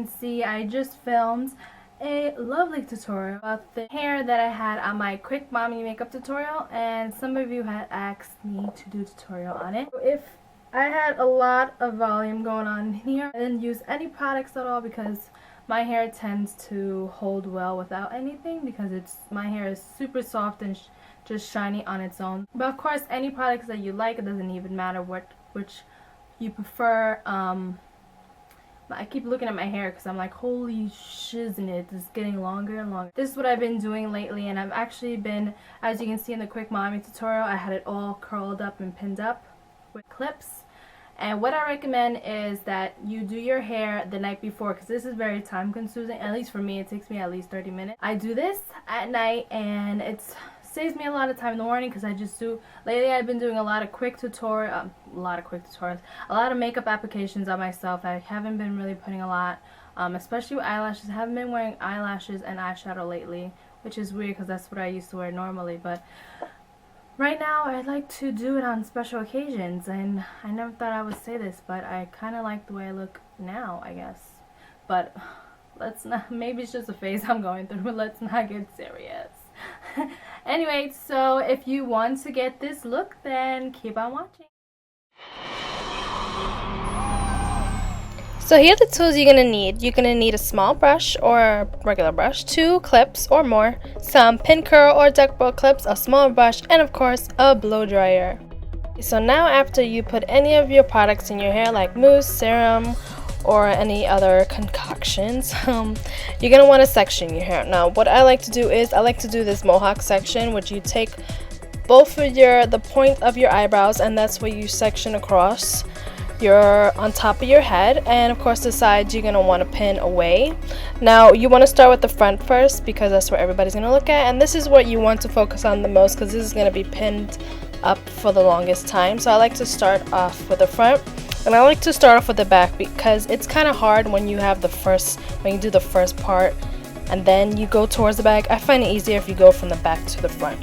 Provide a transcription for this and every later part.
can see, I just filmed a lovely tutorial about the hair that I had on my quick mommy makeup tutorial, and some of you had asked me to do a tutorial on it. If I had a lot of volume going on in here, I didn't use any products at all because my hair tends to hold well without anything because my hair is super soft and just shiny on its own. But of course, any products that you like, it doesn't even matter which you prefer. I keep looking at my hair because I'm like, holy shiznit, it's getting longer and longer. This is what I've been doing lately, and I've actually been, as you can see in the quick mommy tutorial, I had it all curled up and pinned up with clips. And what I recommend is that you do your hair the night before, because this is very time consuming. At least for me, it takes me at least 30 minutes. I do this at night, and it saves me a lot of time in the morning because lately I've been doing a lot of a lot of makeup applications on myself. I haven't been really putting a lot, especially with eyelashes. I haven't been wearing eyelashes and eyeshadow lately, which is weird because that's what I used to wear normally. But right now, I like to do it on special occasions, and I never thought I would say this, but I kind of like the way I look now, I guess. But let's not, maybe it's just a phase I'm going through, but let's not get serious. Anyway, so if you want to get this look, then keep on watching. So here are the tools you're going to need. You're going to need a small brush or a regular brush, 2 clips or more, some pin curl or duck bow clips, a small brush, and of course a blow dryer. So now after you put any of your products in your hair like mousse, serum, or any other concoctions, you're going to want to section your hair. Now what I like to do is I like to do this mohawk section, which you take both of the point of your eyebrows, and that's where you section across on top of your head, and of course the sides you're going to want to pin away. Now you want to start with the front first because that's where everybody's going to look at, and this is what you want to focus on the most because this is going to be pinned up for the longest time. So I like to start off with the front, and I like to start off with the back because it's kind of hard when you do the first part and then you go towards the back. I find it easier if you go from the back to the front.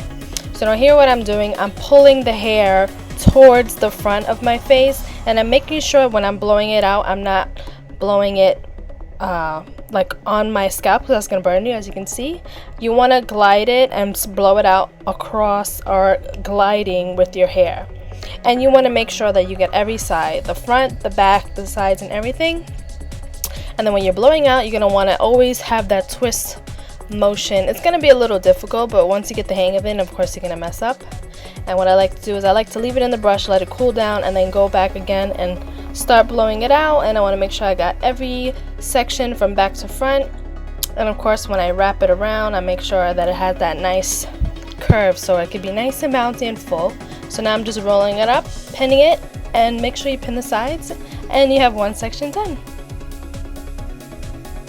So now here what I'm doing, I'm pulling the hair towards the front of my face, and I'm making sure when I'm blowing it out, I'm not blowing it like on my scalp because that's going to burn you. As you can see, you want to glide it and blow it out across, or gliding with your hair. And you want to make sure that you get every side, the front, the back, the sides, and everything. And then when you're blowing out, you're going to want to always have that twist motion. It's going to be a little difficult, but once you get the hang of it, of course you're going to mess up. And what I like to do is I like to leave it in the brush, let it cool down, and then go back again and start blowing it out. And I want to make sure I got every section from back to front. And of course when I wrap it around, I make sure that it has that nice curve so it could be nice and bouncy and full. So now I'm just rolling it up, pinning it, and make sure you pin the sides, and you have one section done.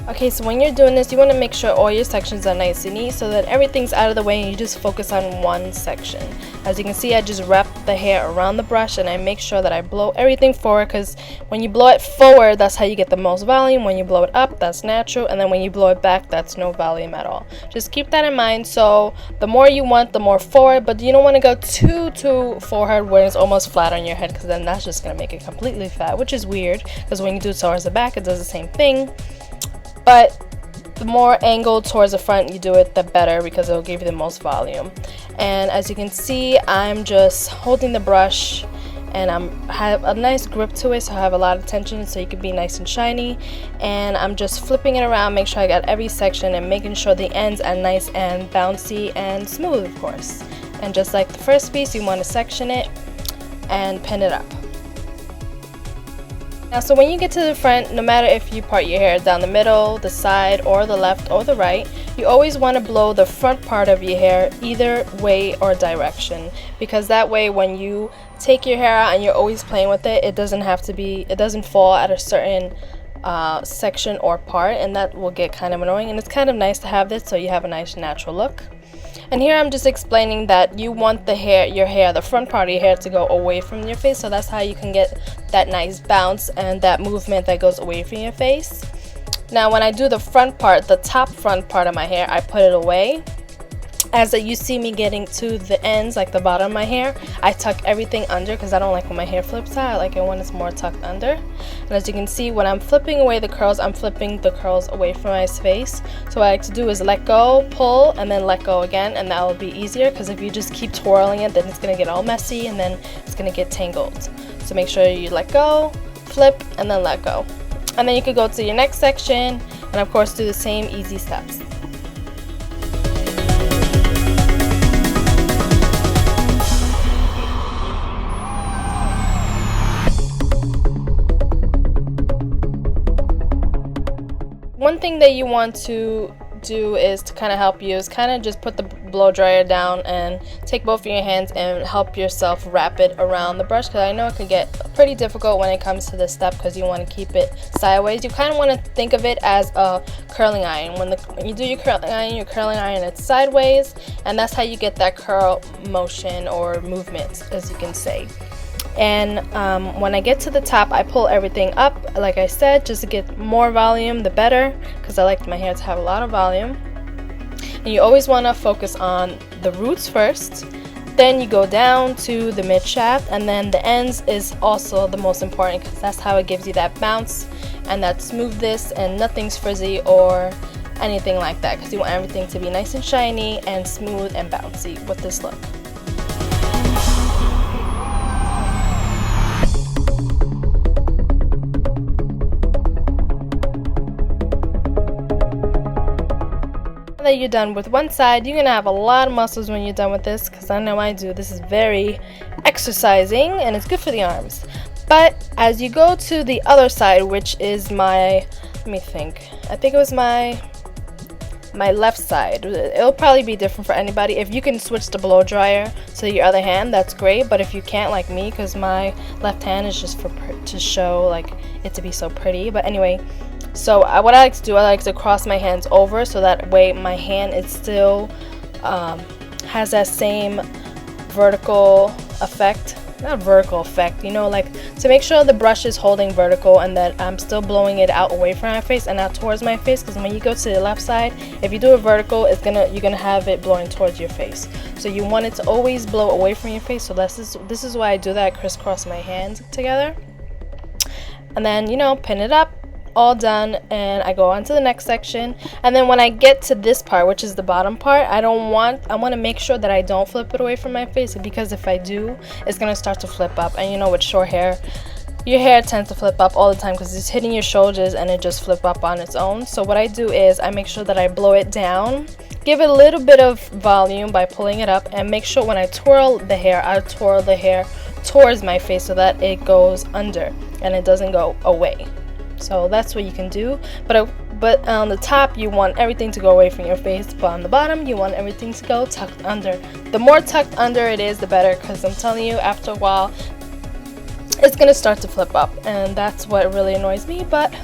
Okay, so when you're doing this, you want to make sure all your sections are nice and neat so that everything's out of the way and you just focus on one section. As you can see, I just wrap the hair around the brush and I make sure that I blow everything forward, because when you blow it forward, that's how you get the most volume. When you blow it up, that's natural, and then when you blow it back, that's no volume at all. Just keep that in mind. So the more you want, the more forward, but you don't want to go too forward where it's almost flat on your head, because then that's just going to make it completely flat, which is weird because when you do it towards the back, it does the same thing. But the more angled towards the front you do it, the better, because it'll give you the most volume. And as you can see, I'm just holding the brush and I have a nice grip to it, so I have a lot of tension so you can be nice and shiny. And I'm just flipping it around, make sure I got every section and making sure the ends are nice and bouncy and smooth, of course. And just like the first piece, you want to section it and pin it up. Now, so when you get to the front, no matter if you part your hair down the middle, the side, or the left or the right, you always want to blow the front part of your hair either way or direction, because that way when you take your hair out and you're always playing with it, it doesn't fall at a certain section or part, and that will get kind of annoying. And it's kind of nice to have this so you have a nice natural look. And here I'm just explaining that you want the front part of your hair to go away from your face, so that's how you can get that nice bounce and that movement that goes away from your face. Now when I do the front part, the top front part of my hair, I put it away, as you see me getting to the ends, like the bottom of my hair, I tuck everything under because I don't like when my hair flips out. I like it when it's more tucked under. And as you can see, when I'm flipping away the curls, I'm flipping the curls away from my face. So what I like to do is let go, pull, and then let go again, and that will be easier, because if you just keep twirling it, then it's going to get all messy and then it's going to get tangled. So make sure you let go, flip, and then let go. And then you could go to your next section and of course do the same easy steps. One thing that you want to do is to kind of help you is kind of just put the blow dryer down and take both of your hands and help yourself wrap it around the brush, because I know it can get pretty difficult when it comes to this step because you want to keep it sideways. You kind of want to think of it as a curling iron. When you do your curling iron it sideways, and that's how you get that curl motion or movement, as you can say. And when I get to the top, I pull everything up, like I said, just to get more volume, the better, because I like my hair to have a lot of volume. And you always want to focus on the roots first, then you go down to the mid shaft, and then the ends is also the most important, because that's how it gives you that bounce and that smoothness, and nothing's frizzy or anything like that, because you want everything to be nice and shiny and smooth and bouncy with this look. Now that you're done with one side, you're gonna have a lot of muscles when you're done with this, because I know I do. This is very exercising and it's good for the arms. But as you go to the other side, which is my, let me think, I think it was my left side. It'll probably be different for anybody. If you can switch the blow dryer to your other hand, that's great. But if you can't, like me, because my left hand is just to show like it to be so pretty. But anyway, so what I like to do, I like to cross my hands over, so that way my hand is still has that same vertical effect. Not vertical effect, you know, like to make sure the brush is holding vertical and that I'm still blowing it out away from my face and not towards my face, because when you go to the left side, if you do it vertical, you're gonna have it blowing towards your face. So you want it to always blow away from your face. So this is why I do that. I crisscross my hands together, and then, you know, pin it up. All done, and I go on to the next section. And then when I get to this part, which is the bottom part, I want to make sure that I don't flip it away from my face, because if I do, it's gonna start to flip up. And you know, with short hair, your hair tends to flip up all the time because it's hitting your shoulders and it just flip up on its own. So what I do is I make sure that I blow it down, give it a little bit of volume by pulling it up, and make sure when I twirl the hair, I twirl the hair towards my face so that it goes under and it doesn't go away. So that's what you can do, but on the top you want everything to go away from your face, but on the bottom you want everything to go tucked under. The more tucked under it is, the better, because I'm telling you, after a while it's gonna start to flip up, and that's what really annoys me. But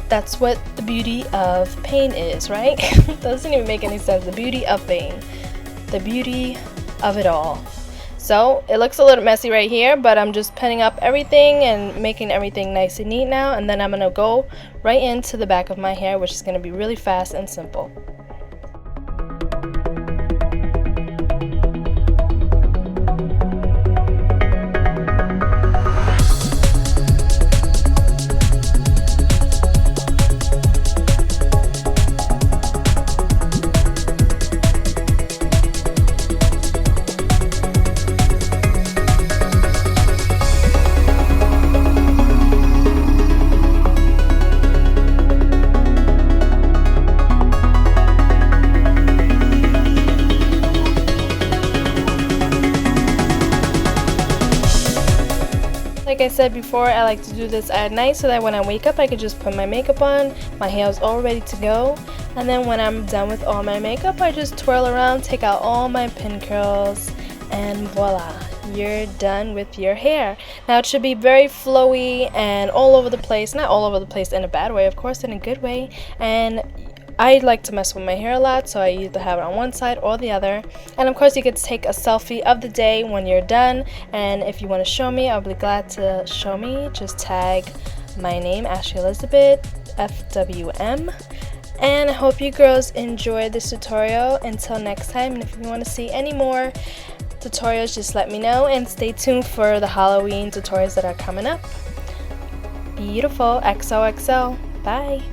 that's what the beauty of pain is, right? Doesn't even make any sense. The beauty of pain, the beauty of it all. So it looks a little messy right here, but I'm just pinning up everything and making everything nice and neat now. And then I'm going to go right into the back of my hair, which is going to be really fast and simple. Like I said before, I like to do this at night so that when I wake up I can just put my makeup on, my hair is all ready to go, and then when I'm done with all my makeup, I just twirl around, take out all my pin curls, and voila, you're done with your hair. Now it should be very flowy and all over the place, not all over the place in a bad way, of course, in a good way. And I like to mess with my hair a lot, so I either have it on one side or the other. And of course you get to take a selfie of the day when you're done, and if you want to show me, I'll be glad to show me. Just tag my name, Ashley Elizabeth FWM, And I hope you girls enjoyed this tutorial. Until next time, and if you want to see any more tutorials, just let me know, and stay tuned for the Halloween tutorials that are coming up. Beautiful. XOXO. Bye.